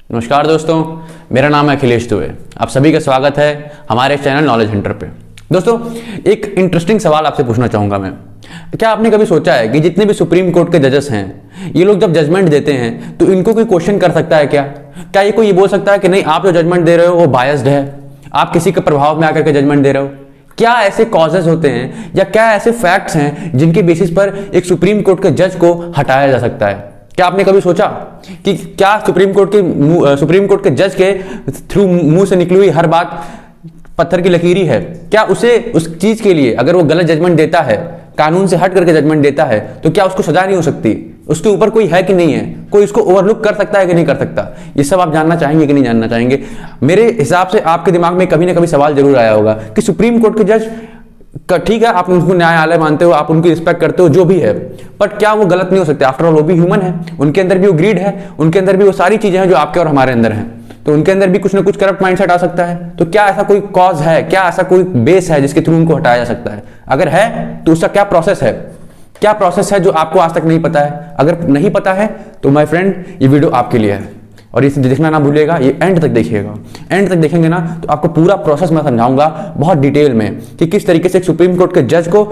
नमस्कार दोस्तों, मेरा नाम है अखिलेश दुबे। आप सभी का स्वागत है हमारे चैनल नॉलेज हंटर पे। दोस्तों, एक इंटरेस्टिंग सवाल आपसे पूछना चाहूँगा मैं। क्या आपने कभी सोचा है कि जितने भी सुप्रीम कोर्ट के जजेस हैं, ये लोग जब जजमेंट देते हैं तो इनको कोई क्वेश्चन कर सकता है क्या ये कोई ये बोल सकता है कि नहीं, आप जो जजमेंट दे रहे हो वो बायस्ड है, आप किसी के प्रभाव में आकर के जजमेंट दे रहे हो? क्या ऐसे कॉजेज होते हैं या क्या ऐसे फैक्ट्स हैं जिनके बेसिस पर एक सुप्रीम कोर्ट के जज को हटाया जा सकता है? क्या आपने कभी सोचा कि क्या सुप्रीम कोर्ट के जज के थ्रू मुंह से निकली हुई हर बात पत्थर की लकीरी है? क्या उसे उस चीज के लिए अगर वो गलत जजमेंट देता है, कानून से हट करके जजमेंट देता है, तो क्या उसको सजा नहीं हो सकती? उसके ऊपर कोई है कि नहीं है? कोई इसको ओवरलुक कर सकता है कि नहीं कर सकता? ये सब आप जानना चाहेंगे कि नहीं जानना चाहेंगे? मेरे हिसाब से आपके दिमाग में कभी ना कभी सवाल जरूर आया होगा कि सुप्रीम कोर्ट के जज ठीक है, आप उनको न्यायालय मानते हो, आप उनकी रिस्पेक्ट करते हो, जो भी है, बट क्या वो गलत नहीं हो सकते? आफ्टर ऑल वो भी ह्यूमन है, उनके अंदर भी वो ग्रीड है, उनके अंदर भी वो सारी चीजें हैं जो आपके और हमारे अंदर हैं, तो उनके अंदर भी कुछ ना कुछ करप्ट माइंडसेट आ सकता है। तो क्या ऐसा कोई कॉज है, क्या ऐसा कोई बेस है जिसके थ्रू उनको हटाया जा सकता है? अगर है तो उसका क्या प्रोसेस है? क्या प्रोसेस है जो आपको आज तक नहीं पता है? अगर नहीं पता है तो माय फ्रेंड, ये वीडियो आपके लिए है और इसे देखना ना भूलिएगा, ये एंड तक देखिएगा। एंड तक देखेंगे ना तो आपको पूरा प्रोसेस मैं समझाऊंगा बहुत डिटेल में कि किस तरीके से एक सुप्रीम कोर्ट के जज को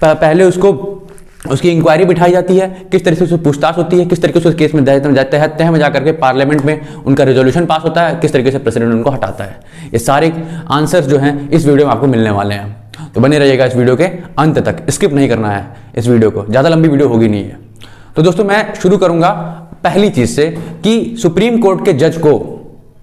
पहले उसकी इंक्वायरी बिठाई जाती है, किस तरीके से पूछताछ होती है, किस तरीके से उस केस में तह में जाकर के पार्लियामेंट में उनका रेजोल्यूशन पास होता है, किस तरीके से प्रेसिडेंट उनको हटाता है। ये सारे आंसर्स जो हैं इस वीडियो में आपको मिलने वाले हैं, तो बने रहिएगा इस वीडियो के अंत तक, स्किप नहीं करना है इस वीडियो को, ज़्यादा लंबी वीडियो होगी नहीं है। तो दोस्तों, मैं शुरू करूंगा पहली चीज से कि सुप्रीम कोर्ट के जज को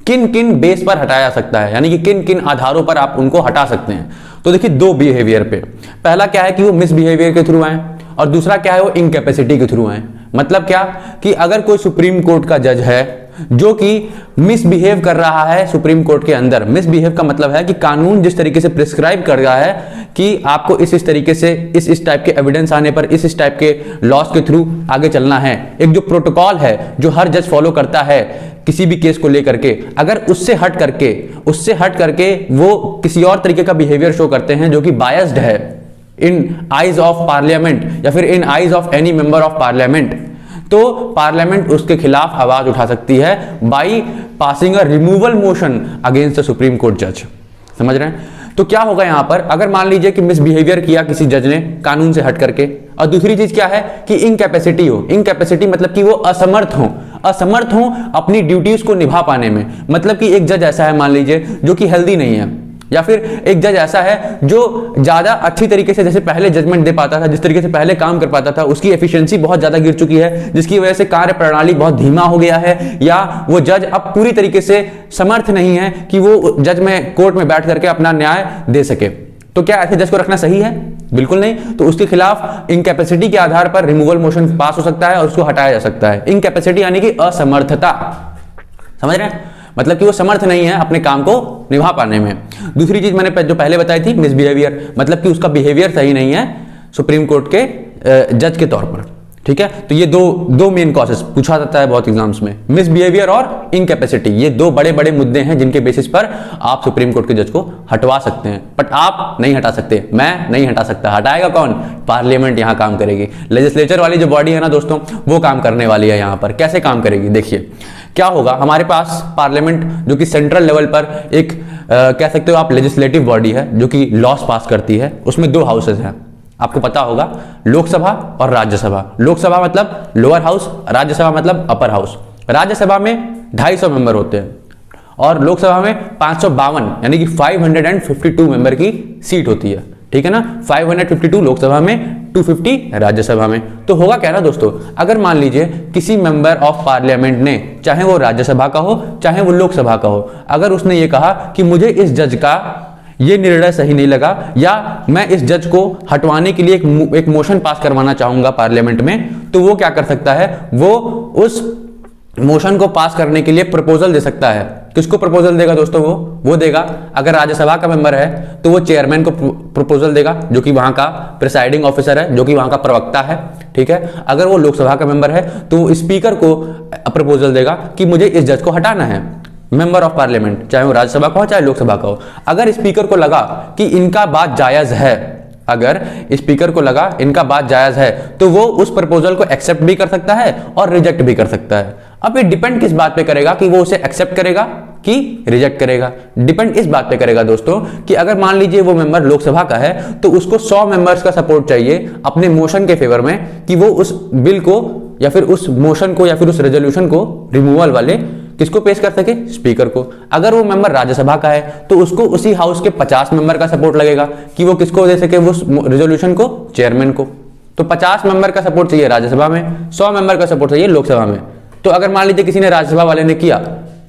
किन किन बेस पर हटाया जा सकता है, यानी कि किन किन आधारों पर आप उनको हटा सकते हैं। तो देखिए, दो बिहेवियर पे, पहला क्या है कि वो मिसबिहेवियर के थ्रू आए और दूसरा क्या है वो इनकैपेसिटी के थ्रू आए। मतलब क्या कि अगर कोई सुप्रीम कोर्ट का जज है जो कि मिसबिहेव कर रहा है सुप्रीम कोर्ट के अंदर, मिसबिहेव का मतलब है कि कानून जिस तरीके से प्रिस्क्राइब कर रहा है कि आपको इस तरीके से इस टाइप के एविडेंस आने पर इस टाइप के लॉस के थ्रू आगे चलना है, एक जो प्रोटोकॉल है जो हर जज फॉलो करता है किसी भी केस को लेकर के, अगर उससे हट करके वो किसी और तरीके का बिहेवियर शो करते हैं जो कि बायस्ड है इन आइज ऑफ पार्लियामेंट या फिर इन eyes of any member of parliament, तो पार्लियामेंट उसके खिलाफ आवाज उठा सकती है by passing a removal motion against the supreme court जज। समझ रहे हैं? तो क्या होगा यहां पर, अगर मान लीजिए कि मिसबिहेवियर किया किसी जज ने कानून से हट करके, और दूसरी चीज क्या है कि इनकैपेसिटी हो। इनकैपेसिटी मतलब कि वो असमर्थ हो अपनी ड्यूटीज को निभा पाने में। मतलब कि एक जज ऐसा है मान लीजिए जो कि हेल्दी नहीं है, या फिर एक जज ऐसा है जो ज्यादा अच्छी तरीके से जैसे पहले जजमेंट दे पाता था, जिस तरीके से पहले काम कर पाता था, उसकी एफिशिएंसी बहुत ज्यादा गिर चुकी है, जिसकी वजह से कार्य प्रणाली बहुत धीमा हो गया है, या वो जज अब पूरी तरीके से समर्थ नहीं है कि वो जज में कोर्ट में बैठ करके अपना न्याय दे सके। तो क्या ऐसे जज को रखना सही है? बिल्कुल नहीं। तो उसके खिलाफ इनकैपेसिटी के आधार पर रिमूवल मोशन पास हो सकता है और उसको हटाया जा सकता है। इनकैपेसिटी यानी कि असमर्थता, समझ रहे हैं? मतलब कि वो समर्थ नहीं है अपने काम को निभा पाने में। दूसरी चीज मैंने जो पहले बताई थी, मिसबिहेवियर, मतलब कि उसका बिहेवियर सही नहीं है सुप्रीम कोर्ट के जज के तौर पर। ठीक है, तो ये दो मेन कॉजेस पूछा जाता है बहुत एग्जाम्स में, मिसबिहेवियर और इनकैपेसिटी। ये दो बड़े बड़े मुद्दे हैं जिनके बेसिस पर आप सुप्रीम कोर्ट के जज को हटवा सकते हैं, बट आप नहीं हटा सकते, मैं नहीं हटा सकता। हटाएगा कौन? पार्लियामेंट यहां काम करेगी। लेजिस्लेचर वाली जो बॉडी है ना दोस्तों, वो काम करने वाली है यहां पर। कैसे काम करेगी? देखिए क्या होगा, हमारे पास पार्लियामेंट जो कि सेंट्रल लेवल पर एक कह सकते हो आप लेजिस्लेटिव बॉडी है जो कि लॉस पास करती है। उसमें दो हाउसेज हैं, आपको पता होगा, लोकसभा और राज्यसभा। लोकसभा मतलब लोअर हाउस, राज्यसभा मतलब अपर हाउस। राज्यसभा में 250 मेंबर होते हैं और लोकसभा में 552 यानी कि 552 मेंबर की सीट होती है। ठीक है ना, 552 लोकसभा में, 250 राज्यसभा में। तो होगा क्या ना दोस्तों, अगर मान लीजिए किसी मेंबर ऑफ पार्लियामेंट ने, चाहे वो राज्यसभा का हो चाहे वो लोकसभा का हो, अगर उसने ये कहा कि मुझे इस जज का ये निर्णय सही नहीं लगा या मैं इस जज को हटवाने के लिए एक मोशन पास करवाना चाहूंगा पार्लियामेंट में, तो वो क्या कर सकता है, वो उस मोशन को पास करने के लिए प्रपोजल दे सकता है। किसको प्रपोजल देगा दोस्तों? वो देगा, अगर राज्यसभा का मेंबर है तो वो चेयरमैन को प्रपोजल देगा जो कि वहां का प्रिसाइडिंग ऑफिसर है, जो कि वहां का प्रवक्ता है। ठीक है, अगर वो लोकसभा का मेंबर है तो वो स्पीकर को प्रपोजल देगा कि मुझे इस जज को हटाना है, मेंबर ऑफ पार्लियामेंट, चाहे वो राज्यसभा का हो चाहे लोकसभा का हो। अगर स्पीकर को लगा कि इनका बात जायज है, अगर स्पीकर को लगा इनका बात जायज है, तो वो उस प्रपोजल को एक्सेप्ट भी कर सकता है और रिजेक्ट भी कर सकता है। अब ये डिपेंड किस बात पे करेगा कि वो उसे एक्सेप्ट करेगा कि रिजेक्ट करेगा। डिपेंड इस बात पे करेगा दोस्तों कि अगर मान लीजिए वो मेंबर लोकसभा का है तो उसको 100 मेंबर्स का सपोर्ट चाहिए अपने मोशन के फेवर में कि वो उस बिल को या फिर उस मोशन को या फिर उस रेजोल्यूशन को रिमूवल वाले किसको पेश कर सके, स्पीकर को। अगर वो मेंबर राज्यसभा का है तो उसको उसी हाउस के 50 मेंबर का सपोर्ट लगेगा कि वो किसको दे सके, वो रेजोल्यूशन को, चेयरमैन को। तो 50 मेंबर का सपोर्ट चाहिए राज्यसभा में, 100 मेंबर का सपोर्ट चाहिए लोकसभा में। तो अगर मान लीजिए किसी ने राज्यसभा वाले ने किया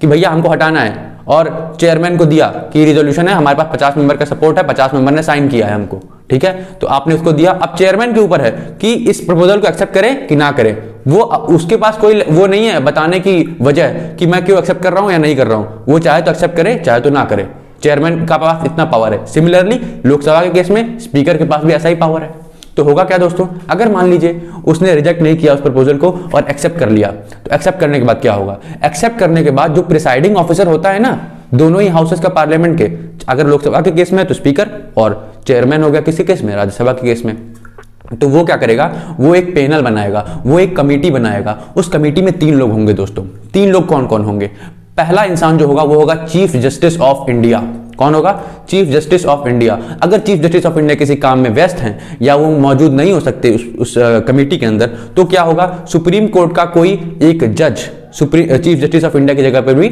कि भैया हमको हटाना है और चेयरमैन को दिया कि रिजोल्यूशन है, हमारे पास 50 मेंबर का सपोर्ट है, 50 मेंबर ने साइन किया है हमको, ठीक है, तो आपने उसको दिया। अब चेयरमैन के ऊपर है कि इस प्रपोजल को एक्सेप्ट करे कि ना करे। वो उसके पास कोई वो नहीं है बताने की वजह कि मैं क्यों एक्सेप्ट कर रहा हूं या नहीं कर रहा हूं। वो चाहे तो एक्सेप्ट करे, चाहे तो ना करे। चेयरमैन का पास इतना पावर है। सिमिलरली लोकसभा के केस में स्पीकर के पास भी ऐसा ही पावर है। तो होगा क्या दोस्तों, अगर मान लीजिए उसने रिजेक्ट नहीं किया उस प्रपोजल को और एक्सेप्ट कर लिया, तो एक्सेप्ट करने के बाद क्या होगा, एक्सेप्ट करने के बाद जो प्रिसाइडिंग ऑफिसर होता है ना दोनों ही हाउसेस का पार्लियामेंट के, अगर लोकसभा के केस में तो स्पीकर और चेयरमैन हो गया किसी केस में, राज्यसभा के केस में, तो वो क्या करेगा, वो एक पैनल बनाएगा, वो एक कमेटी बनाएगा। उस कमेटी में 3 लोग होंगे दोस्तों। 3 लोग कौन कौन होंगे? पहला इंसान जो होगा वो होगा चीफ जस्टिस ऑफ इंडिया। कौन होगा? Chief justice of India. अगर चीफ जस्टिस ऑफ इंडिया किसी काम में व्यस्त हैं या वो मौजूद नहीं हो सकते उस कमेटी के अंदर, तो क्या होगा, सुप्रीम कोर्ट का कोई एक जज चीफ जस्टिस ऑफ इंडिया की जगह पर भी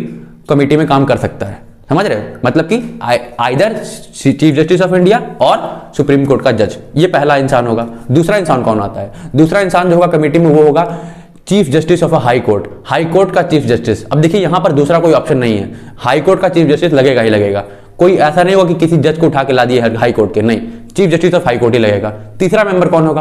कमेटी में काम कर सकता है। समझ रहे हो? मतलब कि either chief justice of India और सुप्रीम कोर्ट का जज, ये पहला इंसान होगा। दूसरा इंसान कौन आता है? दूसरा इंसान जो होगा कमेटी में वो होगा chief justice of a high court. High court का चीफ जस्टिस। अब देखिए यहां पर दूसरा कोई ऑप्शन नहीं है, हाई कोर्ट का चीफ जस्टिस लगेगा ही लगेगा। कोई ऐसा नहीं होगा कि किसी जज को उठा के ला दिए हाई कोर्ट के, नहीं, chief justice of high court ही लगेगा। तीसरा मेंबर कौन होगा?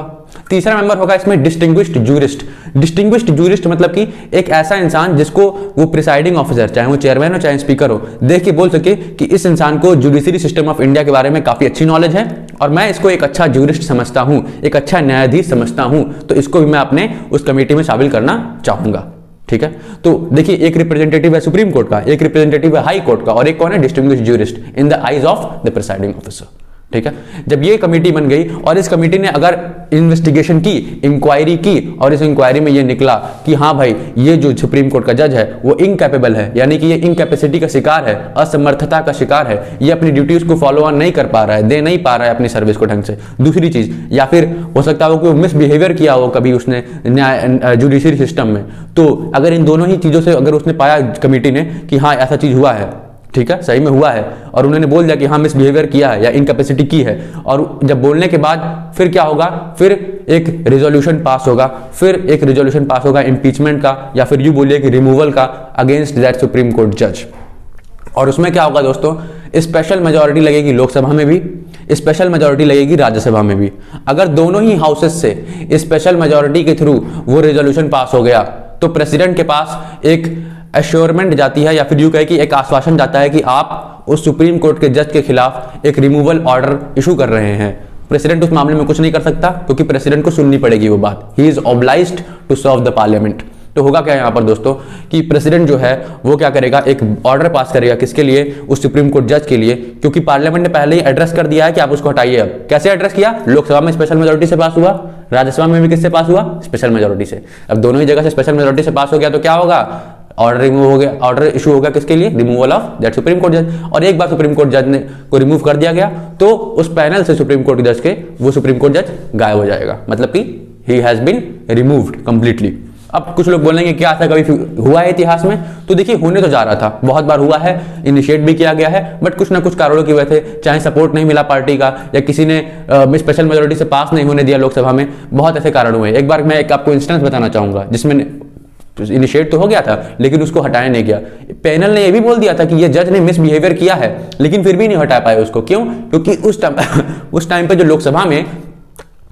तीसरा मेंबर होगा इसमें डिस्टिंग्विश्ड जूरिस्ट। डिस्टिंग्विश्ड जूरिस्ट मतलब कि एक ऐसा इंसान जिसको वो प्रिसाइडिंग ऑफिसर, चाहे वो चेयरमैन हो चाहे स्पीकर हो, देख के बोल सके कि इस इंसान को जुडिशरी सिस्टम ऑफ इंडिया के बारे में काफी अच्छी नॉलेज है और मैं इसको एक अच्छा जूरिस्ट समझता हूं, एक अच्छा न्यायाधीश समझता हूं, तो इसको भी मैं अपने उस कमेटी में शामिल करना चाहूंगा। ठीक है, तो देखिए एक रिप्रेजेंटेटिव है सुप्रीम कोर्ट का, एक रिप्रेजेंटेटिव है हाई कोर्ट का और एक कौन है? Distinguished jurist in the eyes of the presiding officer. ठीक है, जब ये कमेटी बन गई और इस कमेटी ने अगर इन्वेस्टिगेशन की, इंक्वायरी की और इस इंक्वायरी में ये निकला कि हाँ भाई ये जो सुप्रीम कोर्ट का जज है वो इनकैपेबल है, यानी कि ये इनकैपेसिटी का शिकार है, असमर्थता का शिकार है, ये अपनी ड्यूटीज को फॉलो ऑन नहीं कर पा रहा है, दे नहीं पा रहा है अपनी सर्विस को ढंग से। दूसरी चीज, या फिर हो सकता है वो मिसबिहेवियर किया हो कभी उसने न्याय जुडिशरी सिस्टम में, तो अगर इन दोनों ही चीजों से अगर उसने पाया कमेटी ने कि हाँ ऐसा चीज हुआ है, ठीक है, सही में हुआ है, और उन्होंने बोल दिया कि हाँ मिसबिहेवियर किया है या इनकैपेसिटी की है, और जब बोलने के बाद फिर क्या होगा, फिर एक रेजोल्यूशन पास होगा, फिर एक रेजोल्यूशन पास होगा इम्पीचमेंट का या फिर यूं बोलिए कि रिमूवल का अगेंस्ट दैट सुप्रीम कोर्ट जज। और उसमें क्या होगा दोस्तों, स्पेशल मेजोरिटी लगेगी लोकसभा में भी, स्पेशल मेजोरिटी लगेगी राज्यसभा में भी। अगर दोनों ही हाउसेस से स्पेशल मेजोरिटी के थ्रू वो रेजोल्यूशन पास हो गया तो प्रेसिडेंट के पास एक एश्योरमेंट जाती है या फिर यूं कहे कि एक आश्वासन जाता है कि आप उस सुप्रीम कोर्ट के जज के खिलाफ एक रिमूवल ऑर्डर इशू कर रहे हैं। प्रेसिडेंट उस मामले में कुछ नहीं कर सकता क्योंकि प्रेसिडेंट को सुननी पड़ेगी वो बात, he is obliged to serve the parliament. तो होगा क्या यहाँ पर दोस्तों कि प्रेसिडेंट जो है वो क्या करेगा, एक ऑर्डर पास करेगा, किसके लिए? उस सुप्रीम कोर्ट जज के लिए, क्योंकि पार्लियामेंट ने पहले ही एड्रेस कर दिया है कि आप उसको हटाइए। अब कैसे एड्रेस किया? लोकसभा में स्पेशल मेजोरिटी से पास हुआ, राज्यसभा में भी किससे पास हुआ? स्पेशल मेजोरिटी से। अब दोनों ही जगह से स्पेशल मेजोरिटी से पास हो गया तो क्या होगा, ऑर्डर रिमूव हो गया, ऑर्डर इशू होगा किसके लिए? Removal of that supreme court जज। और एक बार सुप्रीम कोर्ट जज ने को रिमूव कर दिया गया तो उस पैनल से सुप्रीम कोर्ट जज के वो सुप्रीम कोर्ट जज गायब हो जाएगा, मतलब कि he has been removed completely. अब कुछ लोग बोलेंगे क्या ऐसा कभी हुआ है इतिहास में? तो देखिए होने तो जा रहा था, बहुत बार हुआ है, इनिशिएट भी किया गया है, बट कुछ ना कुछ कारणों की वजह से, चाहे सपोर्ट नहीं मिला पार्टी का या किसी ने स्पेशल मेजोरिटी से पास नहीं होने दिया लोकसभा में, बहुत ऐसे कारण हुए। एक बार मैं एक आपको इंस्टेंस बताना चाहूंगा जिसमें इनिशिएट तो हो गया था लेकिन उसको हटाया नहीं गया। पैनल ने यह भी बोल दिया था कि ये जज ने मिसबिहेवियर किया है लेकिन फिर भी नहीं हटा पाए उसको। क्यों? क्योंकि उस टाइम पे जो लोकसभा में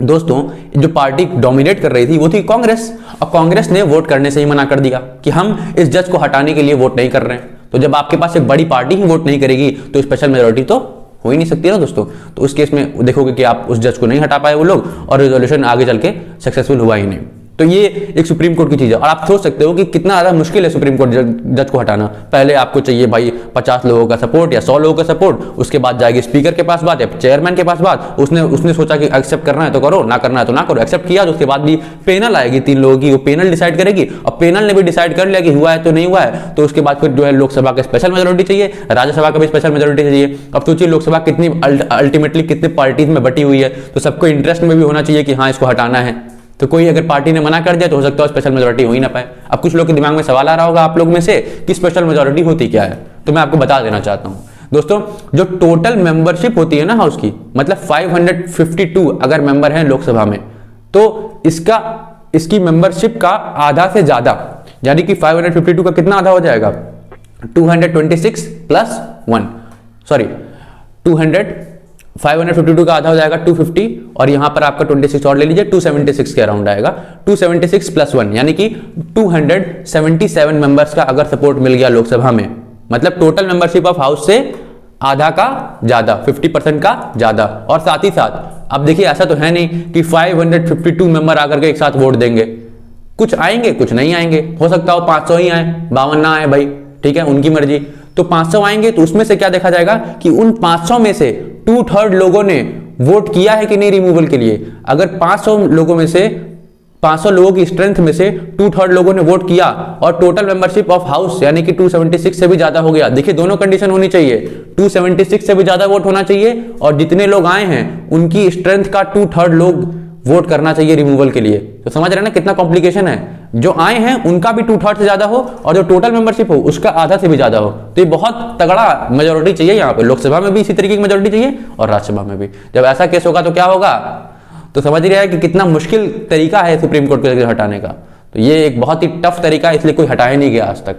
दोस्तों जो पार्टी डोमिनेट कर रही थी वो थी कांग्रेस, और कांग्रेस ने वोट करने से ही मना कर दिया कि हम इस जज को हटाने के लिए वोट नहीं कर रहे हैं। तो जब आपके पास एक बड़ी पार्टी ही वोट नहीं करेगी तो स्पेशल मेजोरिटी तो हो ही नहीं सकती ना दोस्तों। तो उस केस में देखोगे कि आप उस जज को नहीं हटा पाए वो लोग और रेजोल्यूशन आगे चल के सक्सेसफुल हुआ ही नहीं। तो ये एक सुप्रीम कोर्ट की चीज है। और आप सोच सकते हो कि कितना ज्यादा मुश्किल है सुप्रीम कोर्ट जज को हटाना। पहले आपको चाहिए भाई 50 लोगों का सपोर्ट या 100 लोगों का सपोर्ट, उसके बाद जाएगी स्पीकर के पास बात या चेयरमैन के पास बात, उसने सोचा कि एक्सेप्ट करना है तो करो, ना करना है तो ना करो, एक्सेप्ट किया तो उसके बाद भी पैनल आएगी 3 लोगों की, वो पैनल डिसाइड करेगी। और पैनल ने भी डिसाइड कर लिया कि हुआ है तो नहीं हुआ है, तो उसके बाद फिर जो है लोकसभा का स्पेशल मेजोरिटी चाहिए, राज्यसभा का भी स्पेशल मेजोरिटी चाहिए। अब सोचिए लोकसभा कितनी अल्टीमेटली कितनी पार्टीज में बटी हुई है, तो सबको इंटरेस्ट में भी होना चाहिए कि हाँ इसको हटाना है। तो कोई अगर पार्टी ने मना कर दिया तो हो सकता है स्पेशल मेजोरिटी हो ही ना पाए। अब कुछ लोग के दिमाग में सवाल आ रहा होगा आप लोग में से कि स्पेशल मेजोरिटी होती क्या है, तो मैं आपको बता देना चाहता हूं दोस्तों। जो टोटल मेंबरशिप होती है ना हाउस की, मतलब 552 अगर मेंबर हैं लोकसभा में, तो इसकी मेंबरशिप का आधा से ज्यादा, यानी कि 552 का कितना आधा हो जाएगा, 226 प्लस 1, सॉरी 552 का आधा हो जाएगा 250, और यहां पर आपका 26 और ले लीजिए, 276 के अराउंड आएगा। 276 प्लस 1 यानी कि 277 मेंबर्स का अगर सपोर्ट मिल गया लोकसभा में, मतलब टोटल मेंबरशिप ऑफ हाउस से आधा का ज्यादा, 50% का ज्यादा। और साथ ही साथ अब देखिए ऐसा तो है नहीं कि 552 मेंबर आकर के एक साथ वोट देंगे, कुछ आएंगे कुछ नहीं आएंगे, हो सकता हो 500 ही आए, 52 ना आए भाई, ठीक है उनकी मर्जी। तो 500 आएंगे तो उसमें से क्या देखा जाएगा कि उन 500 में से 2/3 लोगों ने वोट किया है कि नहीं रिमूवल के लिए। अगर 500 लोगों में से 500 लोगों की स्ट्रेंथ में से 2/3 लोगों ने वोट किया और टोटल मेंबरशिप ऑफ हाउस यानी कि 276 से भी ज्यादा हो गया, देखिए दोनों कंडीशन होनी चाहिए, 276 से भी ज्यादा वोट होना चाहिए और जितने लोग आए हैं उनकी स्ट्रेंथ का 2/3 लोग वोट करना चाहिए रिमूवल के लिए। तो समझ रहे हैं ना कितना कॉम्प्लिकेशन है, जो आए हैं उनका भी 2/3 से ज्यादा हो और जो टोटल मेंबरशिप हो उसका आधा से भी ज्यादा हो। तो ये बहुत तगड़ा मेजोरिटी चाहिए यहाँ पे, लोकसभा में भी इसी तरीके की मेजोरिटी चाहिए और राज्यसभा में भी। जब ऐसा केस होगा तो क्या होगा, तो समझ रहे हैं कि कितना मुश्किल तरीका है सुप्रीम कोर्ट को हटाने का। तो ये एक बहुत ही टफ तरीका है, इसलिए कोई हटाया नहीं गया आज तक,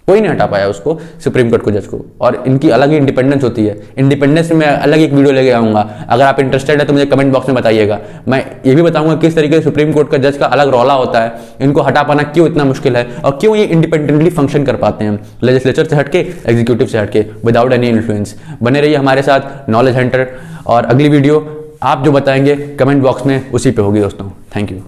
कोई नहीं हटा पाया उसको, सुप्रीम कोर्ट को जज को। और इनकी अलग ही इंडिपेंडेंस होती है, इंडिपेंडेंस में अलग एक वीडियो लेके आऊंगा, अगर आप इंटरेस्टेड है तो मुझे कमेंट बॉक्स में बताइएगा। मैं ये भी बताऊंगा किस तरीके से सुप्रीम कोर्ट का जज का अलग रौला होता है, इनको हटा पाना क्यों इतना मुश्किल है और क्यों ये इंडिपेंडेंटली फंक्शन कर पाते हैं, लेजिस्लेचर से हटके, एग्जीक्यूटिव से हटके, विदाउट एनी इन्फ्लुएंस। बने रहिए हमारे साथ नॉलेज हंटर, और अगली वीडियो आप जो बताएंगे कमेंट बॉक्स में उसी पे होगी दोस्तों। Thank you.